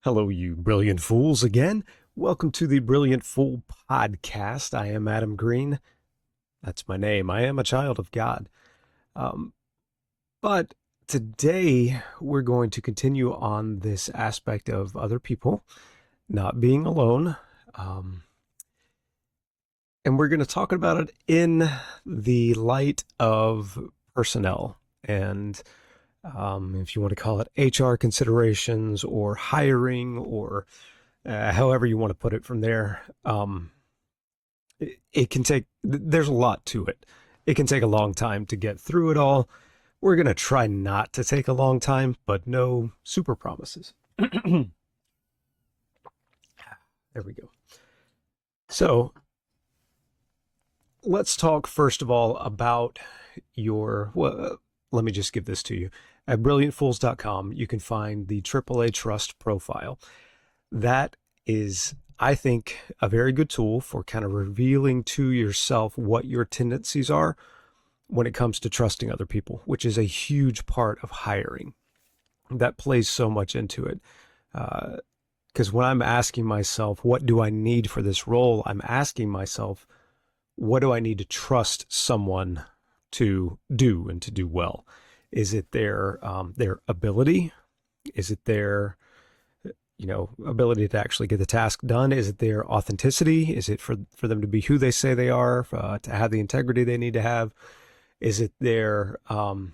Hello, you brilliant fools again. Welcome to the Brilliant Fool podcast. I am Adam Green. That's my name. I am a child of God. Um, but today we're going to continue on this aspect of other people not being alone. Um, and we're going to talk about it in the light of personnel and if you want to call it HR considerations or hiring or however you want to put it from there. It can take, there's a lot to it. It can take a long time to get through it all. We're going to try not to take a long time, but no super promises. There we go. So let's talk first of all about let me just give this to you. At brilliantfools.com, you can find the AAA Trust profile. That is, I think, a very good tool for kind of revealing to yourself what your tendencies are when it comes to trusting other people, which is a huge part of hiring. That plays so much into it. Because when I'm asking myself, what do I need for this role? I'm asking myself, what do I need to trust someone to do and to do well? Is it their ability? Is it their ability to actually get the task done? Is it their authenticity? Is it for them to be who they say they are, to have the integrity they need to have? Is it their not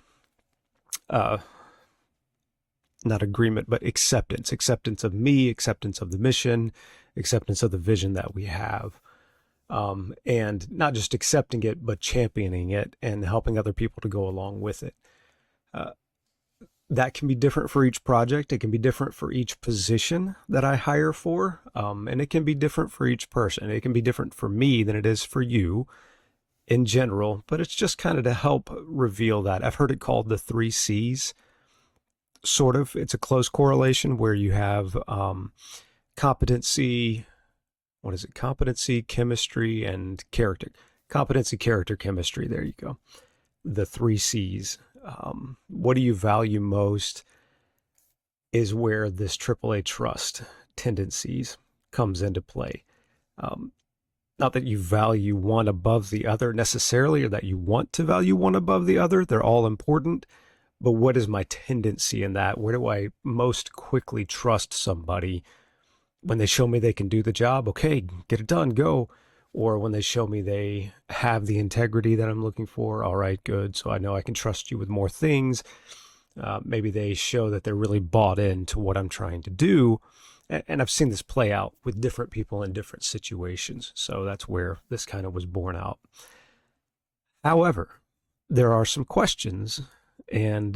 agreement, but acceptance of me, acceptance of the mission, acceptance of the vision that we have? And not just accepting it, but championing it and helping other people to go along with it. That can be different for each project. It can be different for each position that I hire for. And it can be different for each person. It can be different for me than it is for you in general, but it's just kind of to help reveal that. I've heard it called the 3 C's, sort of. It's a close correlation where you have competency, competency, chemistry, and character. Competency, character, chemistry. There you go. The 3 C's. What do you value most is where this AAA trust tendencies comes into play. Not that you value one above the other necessarily, or that you want to value one above the other. They're all important. But what is my tendency in that? Where do I most quickly trust somebody? When they show me they can do the job, okay, get it done, go. Or when they show me they have the integrity that I'm looking for, all right, good. So I know I can trust you with more things. Maybe they show that they're really bought into what I'm trying to do. And I've seen this play out with different people in different situations. So that's where this kind of was born out. However, there are some questions and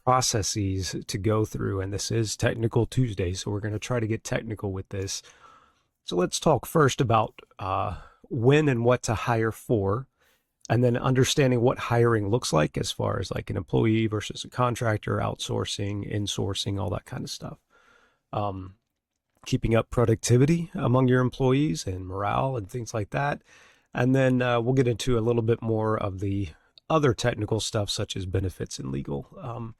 processes to go through. And this is Technical Tuesday, so we're going to try to get technical with this. So let's talk first about when and what to hire for, and then understanding what hiring looks like as far as like an employee versus a contractor, outsourcing, insourcing, all that kind of stuff. Keeping up productivity among your employees and morale and things like that. And then we'll get into a little bit more of the other technical stuff such as benefits and legal.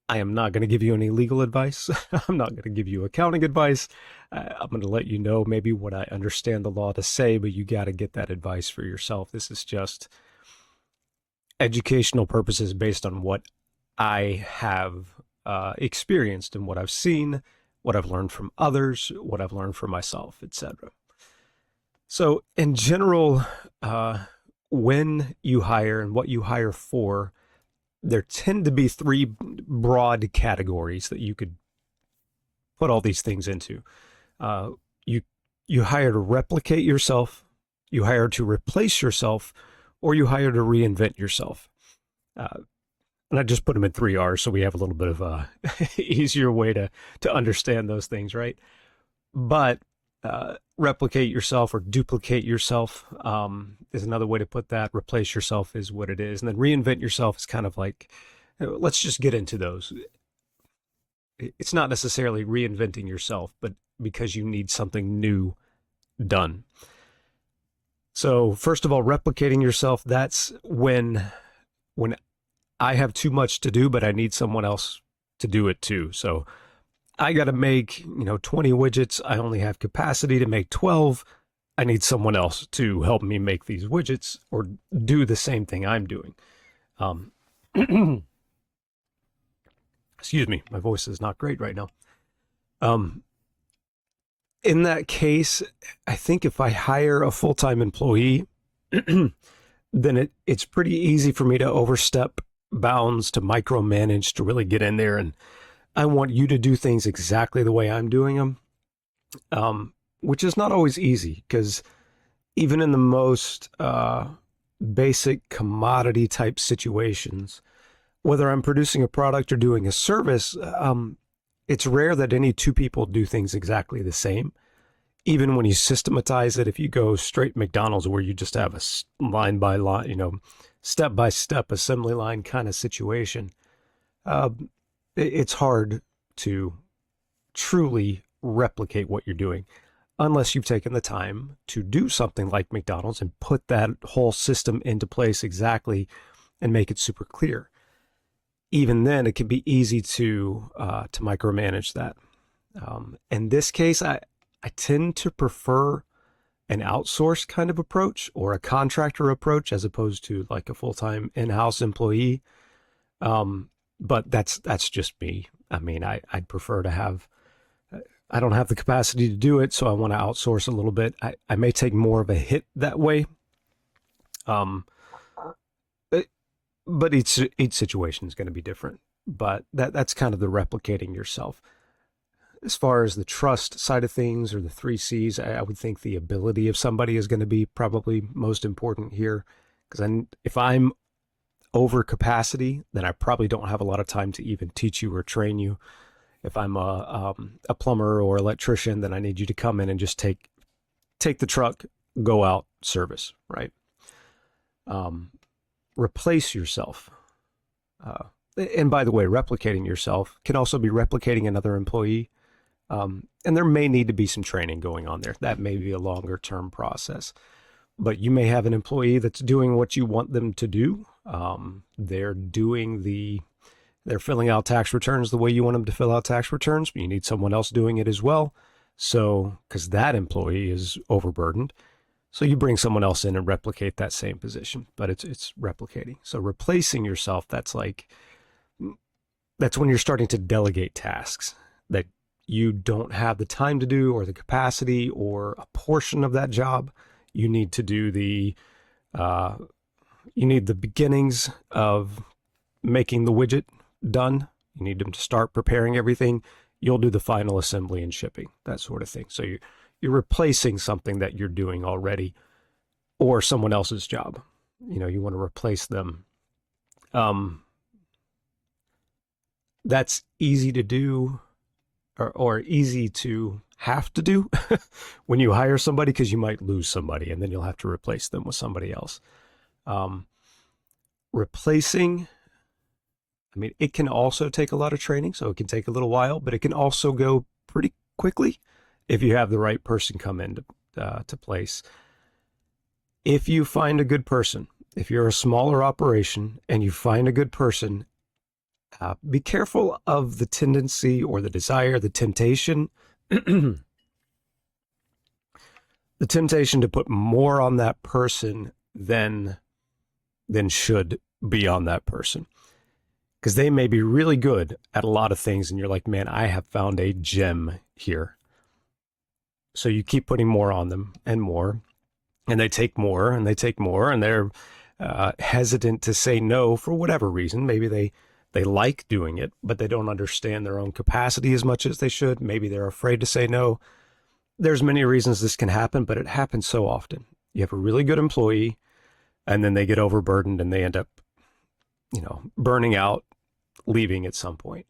I am not going to give you any legal advice. I'm not going to give you accounting advice. I'm going to let you know maybe what I understand the law to say, but you got to get that advice for yourself. This is just educational purposes based on what I have experienced and what I've seen, what I've learned from others, what I've learned for myself, etc. So in general, when you hire and what you hire for, there tend to be 3 broad categories that you could put all these things into. You hire to replicate yourself, you hire to replace yourself, or you hire to reinvent yourself. And I just put them in 3 R's so we have a little bit of a easier way to understand those things, right? But replicate yourself or duplicate yourself is another way to put that. Replace yourself is what it is. And then reinvent yourself is kind of like, let's just get into those. It's not necessarily reinventing yourself, but because you need something new done. So first of all, replicating yourself, that's when I have too much to do, but I need someone else to do it too. So I got to make, 20 widgets. I only have capacity to make 12. I need someone else to help me make these widgets or do the same thing I'm doing. Um, excuse me, my voice is not great right now. Um, in that case, I think if I hire a full-time employee, then it's pretty easy for me to overstep bounds, to micromanage, to really get in there, and I want you to do things exactly the way I'm doing them, which is not always easy because even in the most basic commodity type situations, whether I'm producing a product or doing a service, it's rare that any two people do things exactly the same. Even when you systematize it, if you go straight McDonald's where you just have a line by line, step by step assembly line kind of situation, uh, it's hard to truly replicate what you're doing unless you've taken the time to do something like McDonald's and put that whole system into place exactly and make it super clear. Even then, it can be easy to micromanage that. In this case, I tend to prefer an outsourced kind of approach or a contractor approach as opposed to like a full-time in-house employee. But that's just me. I mean, I'd prefer to have, I don't have the capacity to do it, so I want to outsource a little bit. I may take more of a hit that way. Um, but each situation is going to be different. But that's kind of the replicating yourself. As far as the trust side of things or the three C's, I would think the ability of somebody is going to be probably most important here. Because if I'm over capacity, then I probably don't have a lot of time to even teach you or train you. If I'm a plumber or electrician, then I need you to come in and just take the truck, go out, service, right? Replace yourself. And by the way, replicating yourself can also be replicating another employee. And there may need to be some training going on there. That may be a longer term process. But you may have an employee that's doing what you want them to do. They're filling out tax returns the way you want them to fill out tax returns, but you need someone else doing it as well. So, because that employee is overburdened. So you bring someone else in and replicate that same position, but it's replicating. So replacing yourself, that's when you're starting to delegate tasks that you don't have the time to do or the capacity or a portion of that job. You need to do the beginnings of making the widget done. You need them to start preparing everything. You'll do the final assembly and shipping, that sort of thing. So you're replacing something that you're doing already or someone else's job. You want to replace them. That's easy to do or easy to have to do when you hire somebody, because you might lose somebody and then you'll have to replace them with somebody else. Replacing, I mean, it can also take a lot of training, so it can take a little while, but it can also go pretty quickly if you have the right person come into to place. If you find a good person, if you're a smaller operation and you find a good person, be careful of the tendency or the desire, the temptation, the temptation to put more on that person than should be on that person. Because they may be really good at a lot of things and you're like, man, I have found a gem here. So you keep putting more on them and more, and they take more and they take more, and they're hesitant to say no for whatever reason. Maybe they like doing it, but they don't understand their own capacity as much as they should. Maybe they're afraid to say no. There's many reasons this can happen, but it happens so often. You have a really good employee, and then they get overburdened and they end up, burning out, leaving at some point.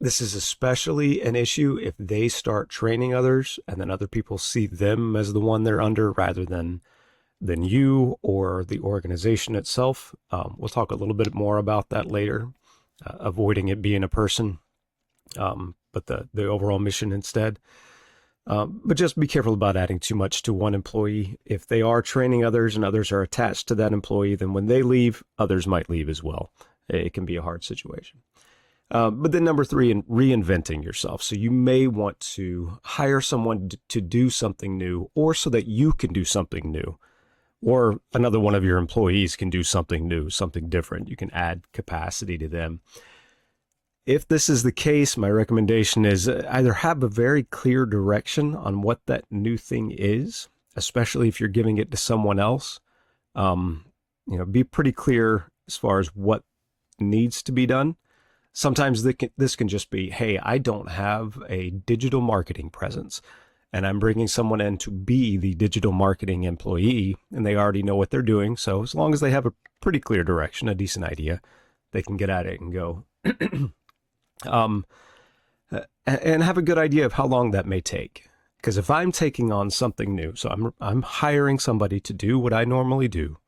This is especially an issue if they start training others and then other people see them as the one they're under rather than you or the organization itself. We'll talk a little bit more about that later, avoiding it being a person, but the overall mission instead. But just be careful about adding too much to one employee. If they are training others and others are attached to that employee, then when they leave, others might leave as well. It can be a hard situation. But then number three, in reinventing yourself. So you may want to hire someone to do something new, or so that you can do something new, or another one of your employees can do something new, something different. You can add capacity to them. If this is the case, my recommendation is either have a very clear direction on what that new thing is, especially if you're giving it to someone else. Be pretty clear as far as what needs to be done. Sometimes this can just be, hey, I don't have a digital marketing presence, and I'm bringing someone in to be the digital marketing employee, and they already know what they're doing. So as long as they have a pretty clear direction, a decent idea, they can get at it and go. And have a good idea of how long that may take. Because if I'm taking on something new, so I'm hiring somebody to do what I normally do,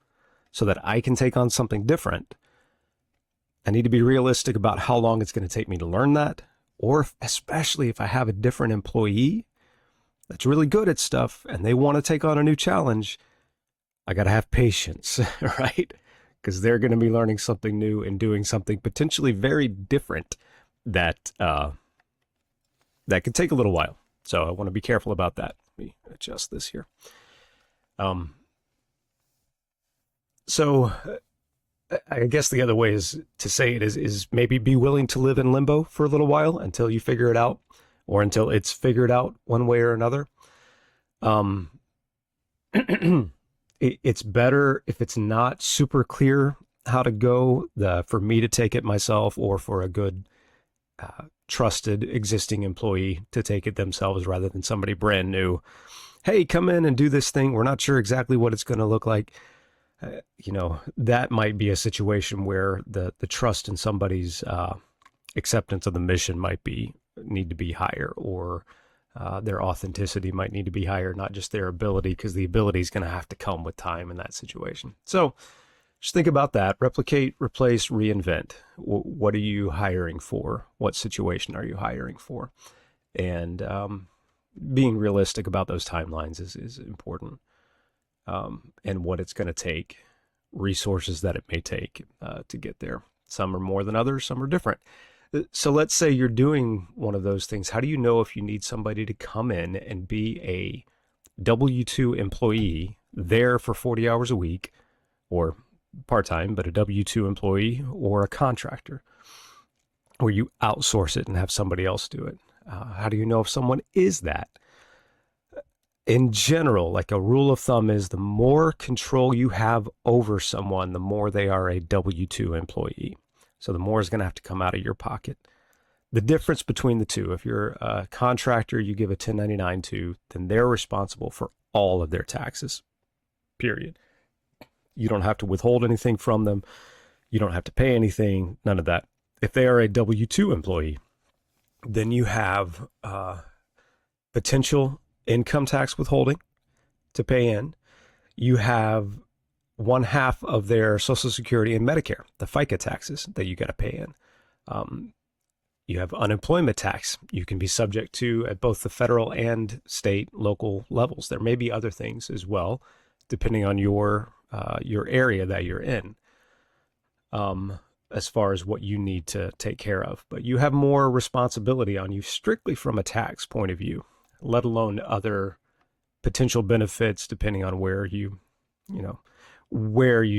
so that I can take on something different, I need to be realistic about how long it's going to take me to learn that, or especially if I have a different employee that's really good at stuff and they want to take on a new challenge, I got to have patience, right? Because they're going to be learning something new and doing something potentially very different that could take a little while. So I want to be careful about that. Let me adjust this here. So I guess the other way is to say it is maybe be willing to live in limbo for a little while until you figure it out, or until it's figured out one way or another. It's better if it's not super clear how to go, for me to take it myself, or for a good, trusted existing employee to take it themselves, rather than somebody brand new. Hey, come in and do this thing. We're not sure exactly what it's going to look like. That might be a situation where the trust in somebody's acceptance of the mission might need to be higher, or their authenticity might need to be higher, not just their ability, because the ability is going to have to come with time in that situation. So just think about that. Replicate, replace, reinvent. What are you hiring for? What situation are you hiring for? And being realistic about those timelines is important. And what it's going to take, resources that it may take to get there. Some are more than others, some are different. So let's say you're doing one of those things. How do you know if you need somebody to come in and be a W-2 employee there for 40 hours a week, or part-time, but a W-2 employee, or a contractor, or you outsource it and have somebody else do it? How do you know if someone is that? In general, like a rule of thumb is the more control you have over someone, the more they are a W-2 employee. So the more is going to have to come out of your pocket. The difference between the two, if you're a contractor you give a 1099 to, then they're responsible for all of their taxes, period. You don't have to withhold anything from them. You don't have to pay anything, none of that. If they are a W-2 employee, then you have potential income tax withholding to pay in. You have 1/2 of their Social Security and Medicare, the FICA taxes that you got to pay in. You have unemployment tax you can be subject to at both the federal and state, local levels. There may be other things as well, depending on your area that you're in, as far as what you need to take care of. But you have more responsibility on you strictly from a tax point of view, let alone other potential benefits depending on where you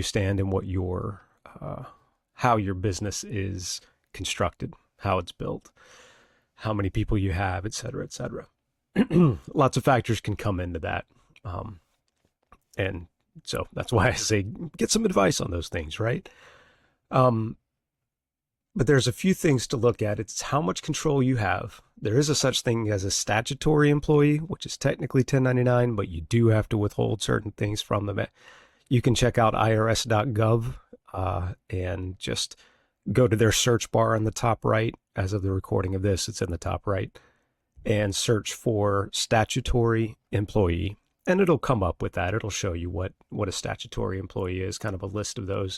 stand and what how your business is constructed, how it's built, how many people you have, et cetera, et cetera. Lots of factors can come into that. And so that's why I say get some advice on those things, right? But there's a few things to look at. It's how much control you have. There is a such thing as a statutory employee, which is technically 1099, but you do have to withhold certain things from them. You can check out irs.gov and just go to their search bar in the top right. As of the recording of this, it's in the top right, and search for statutory employee, and it'll come up with that. It'll show you what a statutory employee is, kind of a list of those.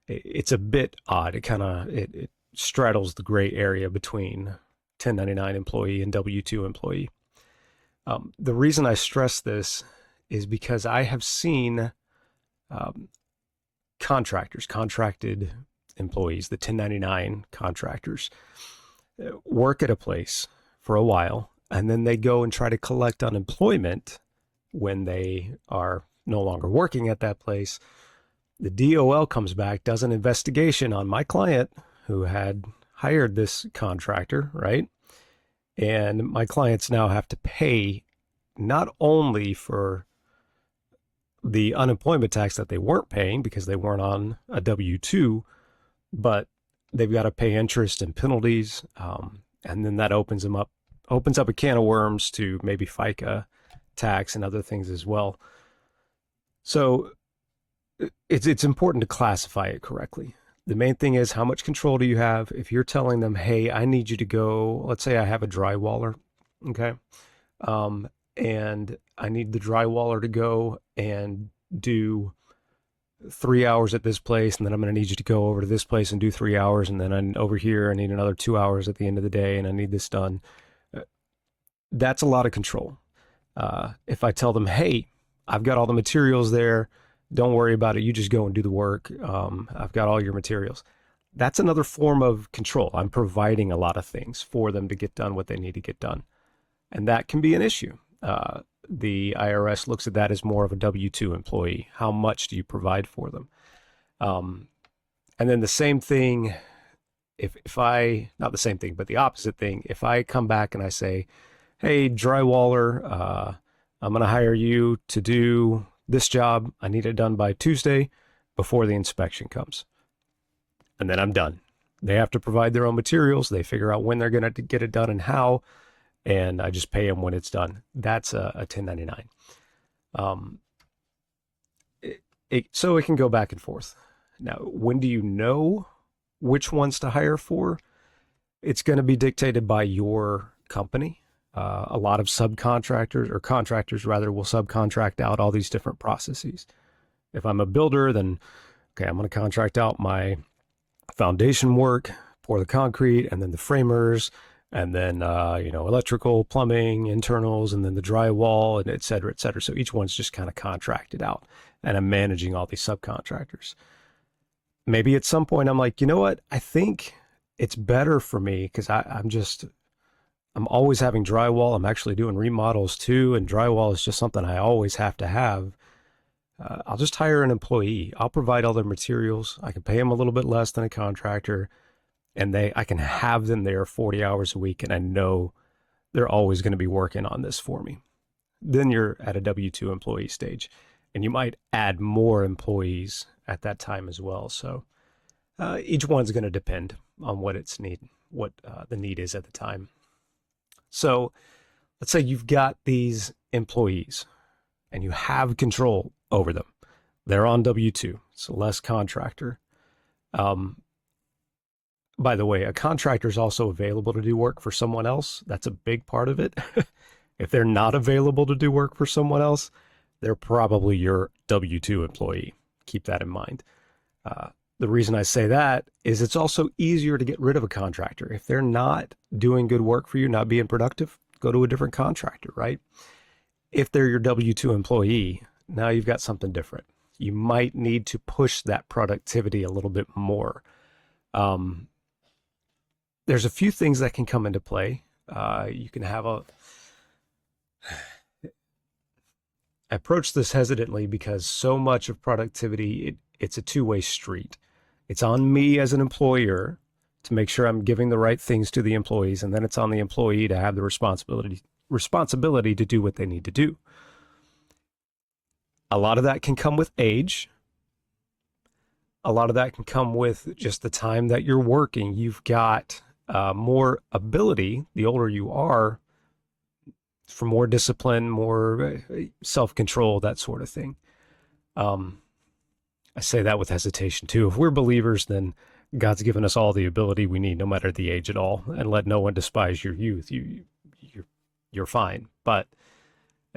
It's a bit odd. It straddles the gray area between 1099 employee and W-2 employee. The reason I stress this is because I have seen contracted employees, the 1099 contractors, work at a place for a while, and then they go and try to collect unemployment when they are no longer working at that place. The DOL comes back, does an investigation on my client who had hired this contractor, right? And my clients now have to pay not only for the unemployment tax that they weren't paying because they weren't on a W-2, but they've got to pay interest and penalties. And then that opens up a can of worms to maybe FICA tax and other things as well. So it's important to classify it correctly. The main thing is, how much control do you have? If you're telling them, hey, I need you to go, let's say I have a drywaller, okay? And I need the drywaller to go and do 3 hours at this place, and then I'm going to need you to go over to this place and do 3 hours, and then I'm over here, I need another 2 hours at the end of the day, and I need this done. That's a lot of control. If I tell them, hey, I've got all the materials there, don't worry about it, you just go and do the work, I've got all your materials. That's another form of control. I'm providing a lot of things for them to get done what they need to get done. And that can be an issue. The IRS looks at that as more of a W-2 employee. How much do you provide for them? And then the same thing, not the same thing, but the opposite thing, if I come back and I say, hey, drywaller, I'm going to hire you to do this job. I need it done by Tuesday before the inspection comes. And then I'm done. They have to provide their own materials. They figure out when they're going to get it done and how, and I just pay them when it's done. That's a 1099. So it can go back and forth. Now, when do you know which ones to hire for? It's going to be dictated by your company. A lot of subcontractors, or contractors rather, will subcontract out all these different processes. If I'm a builder, then, okay, I'm going to contract out my foundation work, pour the concrete, and then the framers, and then, electrical, plumbing, internals, and then the drywall, and et cetera, et cetera. So each one's just kind of contracted out, and I'm managing all these subcontractors. Maybe at some point I'm like, you know what? I think it's better for me, because I'm always having drywall. I'm actually doing remodels too, and drywall is just something I always have to have. I'll just hire an employee. I'll provide all their materials. I can pay them a little bit less than a contractor, and I can have them there 40 hours a week, and I know they're always going to be working on this for me. Then you're at a W-2 employee stage, and you might add more employees at that time as well. So each one's going to depend on what the need is at the time. So let's say you've got these employees and you have control over them. They're on W-2, so less contractor. By the way, a contractor is also available to do work for someone else. That's a big part of it. If they're not available to do work for someone else, they're probably your W-2 employee. Keep that in mind. The reason I say that is it's also easier to get rid of a contractor. If they're not doing good work for you, not being productive, go to a different contractor, right? If they're your W-2 employee, now you've got something different. You might need to push that productivity a little bit more. There's a few things that can come into play. You can have I approach this hesitantly because so much of productivity, it's a two-way street. It's on me as an employer to make sure I'm giving the right things to the employees, and then it's on the employee to have the responsibility to do what they need to do. A lot of that can come with age. A lot of that can come with just the time that you're working. You've got more ability, the older you are, for more discipline, more self-control, that sort of thing. I say that with hesitation too. If we're believers, then God's given us all the ability we need, no matter the age at all, and let no one despise your youth. You're fine, but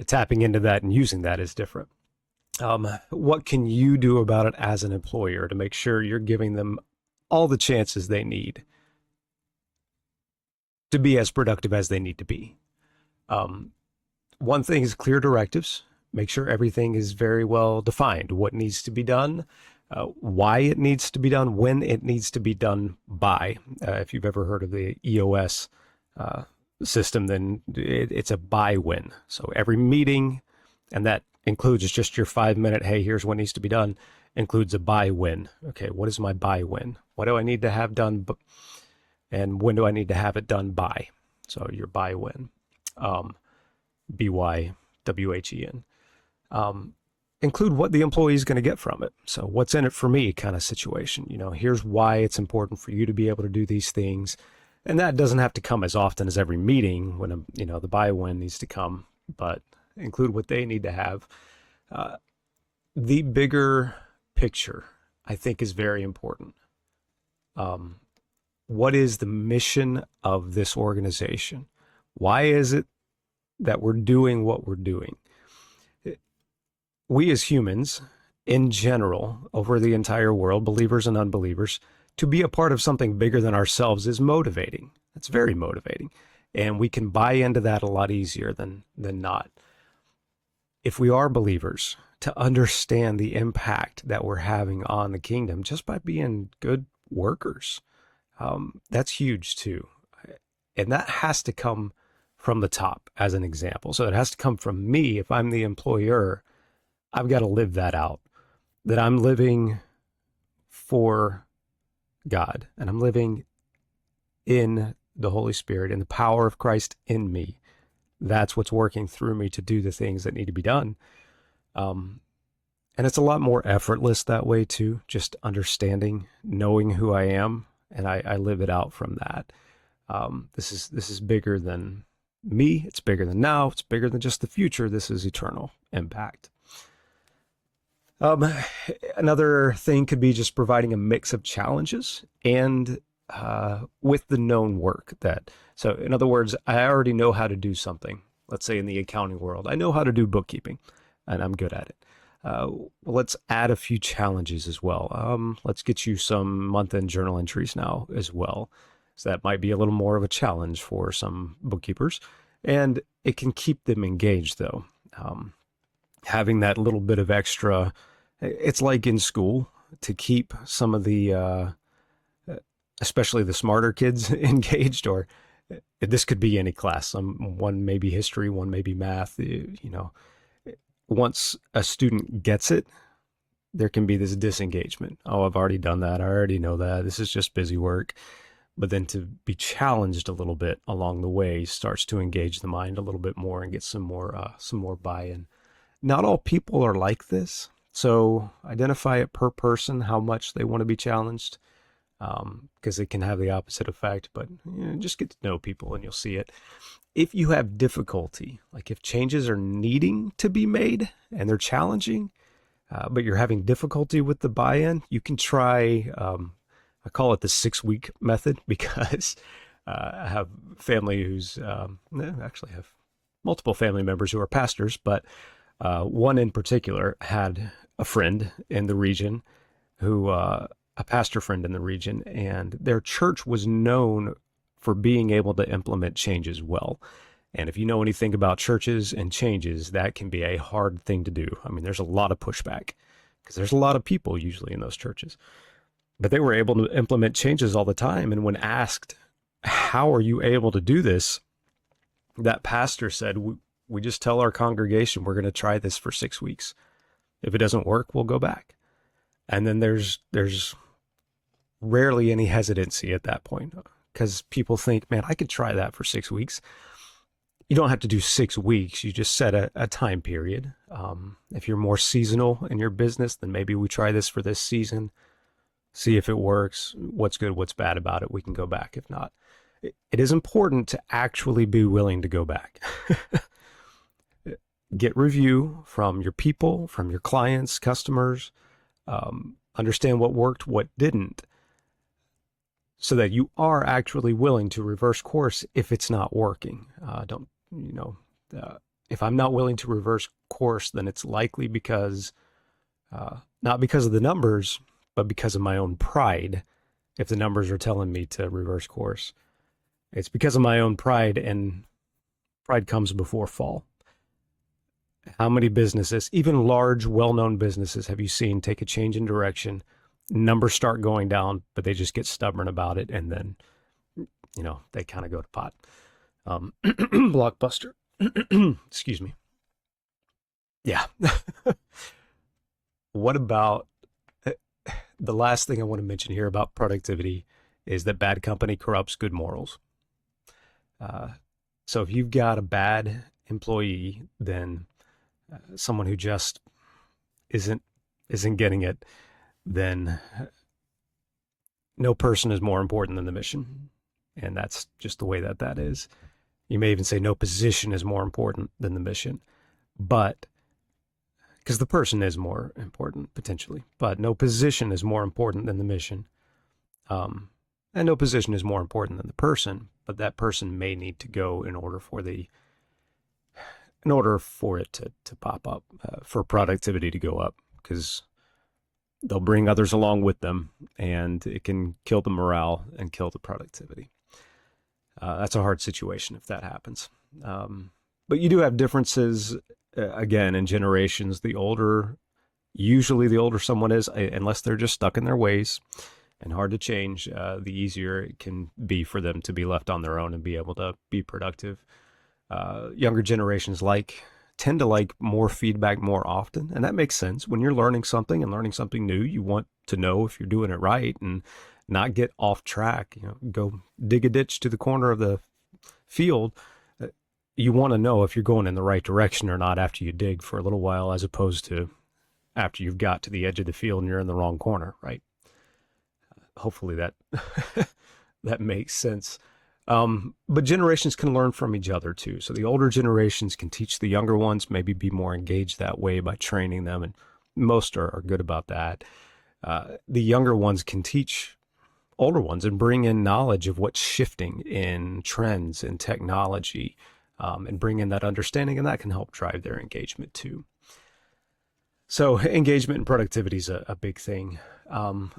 tapping into that and using that is different. What can you do about it as an employer to make sure you're giving them all the chances they need to be as productive as they need to be? One thing is clear directives. Make sure everything is very well defined, what needs to be done, why it needs to be done, when it needs to be done by. If you've ever heard of the EOS uh, system, then it's a by when. So every meeting, and that includes just your 5 minute, hey, here's what needs to be done, includes a by when. Okay, what is my by when? What do I need to have done? And when do I need to have it done by? So your by when. BYWHEN. Include what the employee is going to get from it. So what's in it for me kind of situation. Here's why it's important for you to be able to do these things. And that doesn't have to come as often as every meeting when, the buy-when needs to come, but include what they need to have. The bigger picture, I think, is very important. What is the mission of this organization? Why is it that we're doing what we're doing? We as humans, in general, over the entire world, believers and unbelievers, to be a part of something bigger than ourselves is motivating. It's very motivating. And we can buy into that a lot easier than not. If we are believers, to understand the impact that we're having on the kingdom just by being good workers, that's huge too. And that has to come from the top as an example. So it has to come from me. If I'm the employer, I've got to live that out, that I'm living for God and I'm living in the Holy Spirit, in the power of Christ in me. That's what's working through me to do the things that need to be done. And it's a lot more effortless that way too, just understanding, knowing who I am, and I live it out from that. This is bigger than me. It's bigger than now. It's bigger than just the future. This is eternal impact. Another thing could be just providing a mix of challenges and with the known work so in other words, I already know how to do something. Let's say in the accounting world, I know how to do bookkeeping and I'm good at it. Let's add a few challenges as well. Let's get you some month-end journal entries now as well. So that might be a little more of a challenge for some bookkeepers, and it can keep them engaged though. Having that little bit of extra, it's like in school, to keep some of the, especially the smarter kids engaged, or this could be any class. One may be history, one may be math. Once a student gets it, there can be this disengagement. Oh, I've already done that. I already know that. This is just busy work. But then to be challenged a little bit along the way starts to engage the mind a little bit more and get some more buy-in. Not all people are like this. So identify it per person, how much they want to be challenged, because it can have the opposite effect. But just get to know people and you'll see it. If you have difficulty, like if changes are needing to be made and they're challenging, but you're having difficulty with the buy-in, you can try, I call it the 6-week method, because I have family who's, actually have multiple family members who are pastors, but one in particular had a friend in the region who, a pastor friend in the region, and their church was known for being able to implement changes well. And if you know anything about churches and changes, that can be a hard thing to do. I mean, there's a lot of pushback because there's a lot of people usually in those churches, but they were able to implement changes all the time. And when asked, how are you able to do this? That pastor said, we just tell our congregation, we're going to try this for 6 weeks. If it doesn't work, we'll go back. And then there's rarely any hesitancy at that point, because people think, man, I could try that for 6 weeks. You don't have to do 6 weeks. You just set a time period. If you're more seasonal in your business, then maybe we try this for this season, see if it works, what's good, what's bad about it. We can go back. If not, it is important to actually be willing to go back. Get review from your people, from your clients, customers, understand what worked, what didn't, so that you are actually willing to reverse course if it's not working. If I'm not willing to reverse course, then it's likely because, not because of the numbers, but because of my own pride. If the numbers are telling me to reverse course, it's because of my own pride, and pride comes before fall. How many businesses, even large, well-known businesses, have you seen take a change in direction? Numbers start going down, but they just get stubborn about it, and then they kind of go to pot. Blockbuster. Excuse me. Yeah. What about the last thing I want to mention here about productivity is that bad company corrupts good morals. Uh, so if you've got a bad employee, then someone who just isn't isn't getting it, then no person is more important than the mission, and that's just the way that that is. You may even say no position is more important than the mission, but because the person is more important potentially, but no position is more important than the mission. Um, and no position is more important than the person, but that person may need to go in order for it to pop up, for productivity to go up, because they'll bring others along with them, and it can kill the morale and kill the productivity. That's a hard situation if that happens. But you do have differences, again, in generations. Usually the older someone is, unless they're just stuck in their ways and hard to change, the easier it can be for them to be left on their own and be able to be productive. Younger generations tend to like more feedback more often, and that makes sense. When you're learning something and learning something new, you want to know if you're doing it right and not get off track. Go dig a ditch to the corner of the field. You want to know if you're going in the right direction or not after you dig for a little while, as opposed to after you've got to the edge of the field and you're in the wrong corner, right? Hopefully that that makes sense. But generations can learn from each other too. So the older generations can teach the younger ones, maybe be more engaged that way by training them, and most are good about that. The younger ones can teach older ones and bring in knowledge of what's shifting in trends and technology, and bring in that understanding, and that can help drive their engagement too. So engagement and productivity is a big thing.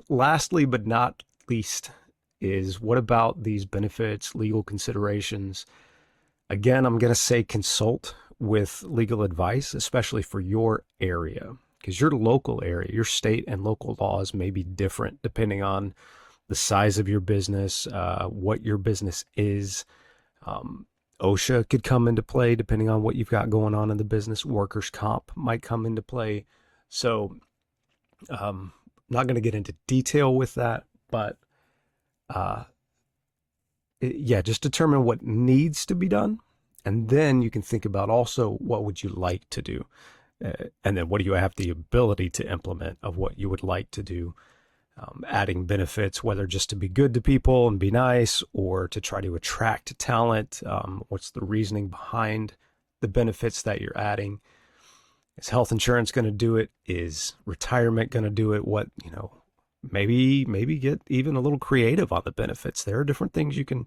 Lastly, but not least, is what about these benefits, legal considerations? Again, I'm going to say consult with legal advice, especially for your area, because your local area, your state and local laws may be different depending on the size of your business, what your business is. OSHA could come into play depending on what you've got going on in the business. Workers' comp might come into play. So, I'm not going to get into detail with that, but uh, yeah, just determine what needs to be done, and then you can think about also what would you like to do, and then what do you have the ability to implement of what you would like to do. Adding benefits, whether just to be good to people and be nice, or to try to attract talent. What's the reasoning behind the benefits that you're adding? Is health insurance going to do it? Is retirement going to do it? Maybe get even a little creative on the benefits. There are different things you can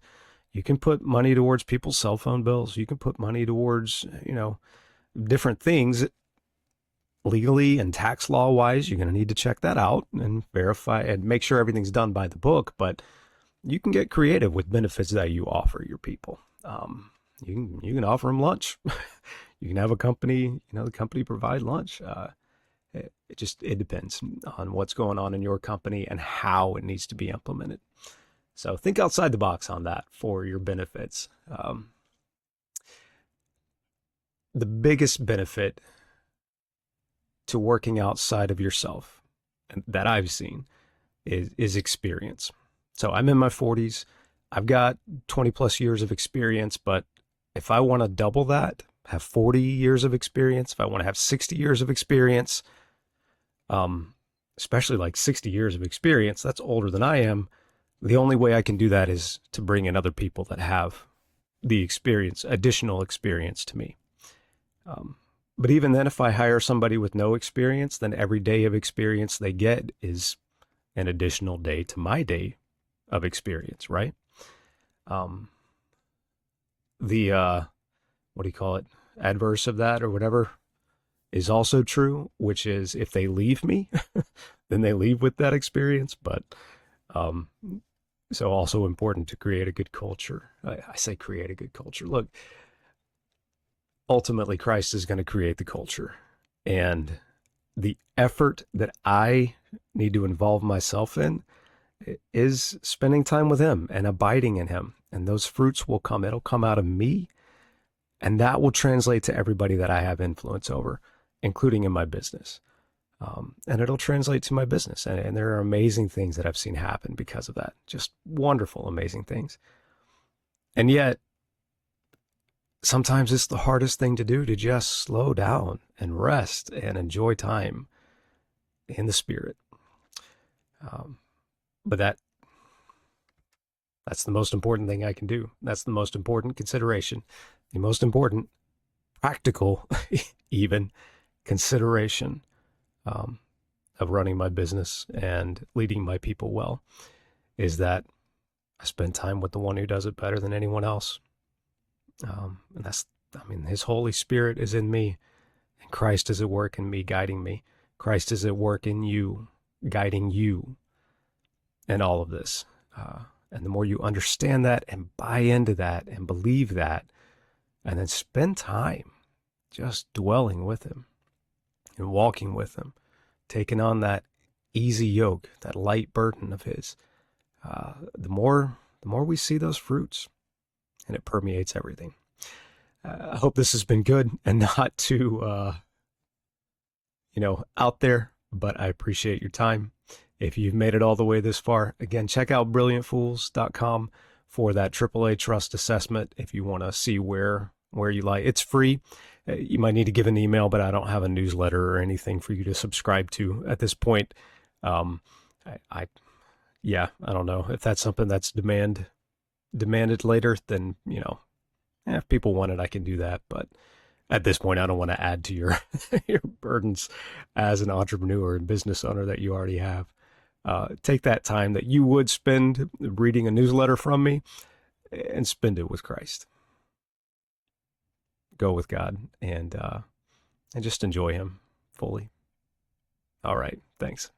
put money towards people's cell phone bills. You can put money towards, different things legally and tax law wise. You're going to need to check that out and verify and make sure everything's done by the book, but you can get creative with benefits that you offer your people. You can offer them lunch. You can have a company, the company provide lunch. It depends on what's going on in your company and how it needs to be implemented. So think outside the box on that for your benefits. The biggest benefit to working outside of yourself that I've seen is experience. So I'm in my 40s. I've got 20 plus years of experience, but if I want to double that, have 40 years of experience, if I want to have 60 years of experience, especially like 60 years of experience, that's older than I am. The only way I can do that is to bring in other people that have the experience, additional experience to me. But even then, if I hire somebody with no experience, then every day of experience they get is an additional day to my day of experience, right? The what do you call it? Adverse of that or whatever is also true, which is if they leave me, then they leave with that experience. But so also important to create a good culture. I say create a good culture. Look, ultimately Christ is going to create the culture. And the effort that I need to involve myself in is spending time with him and abiding in him. And those fruits will come. It'll come out of me. And that will translate to everybody that I have influence over, including in my business. And it'll translate to my business. And there are amazing things that I've seen happen because of that. Just wonderful, amazing things. And yet, sometimes it's the hardest thing to do, to just slow down and rest and enjoy time in the Spirit. But that's the most important thing I can do. That's the most important consideration, the most important practical, even consideration of running my business and leading my people well, is that I spend time with the one who does it better than anyone else. And his Holy Spirit is in me, and Christ is at work in me, guiding me. Christ is at work in you, guiding you in all of this. And the more you understand that and buy into that and believe that, and then spend time just dwelling with him and walking with him, taking on that easy yoke, that light burden of his, the more we see those fruits, and it permeates everything. I hope this has been good and not too, out there, but I appreciate your time. If you've made it all the way this far, again, check out brilliantfools.com for that AAA trust assessment. If you want to see where you lie, it's free. You might need to give an email, but I don't have a newsletter or anything for you to subscribe to at this point. I don't know if that's something that's demanded later, then, if people want it, I can do that. But at this point, I don't want to add to your your burdens as an entrepreneur and business owner that you already have. Take that time that you would spend reading a newsletter from me and spend it with Christ. Go with God and just enjoy him fully. All right. Thanks.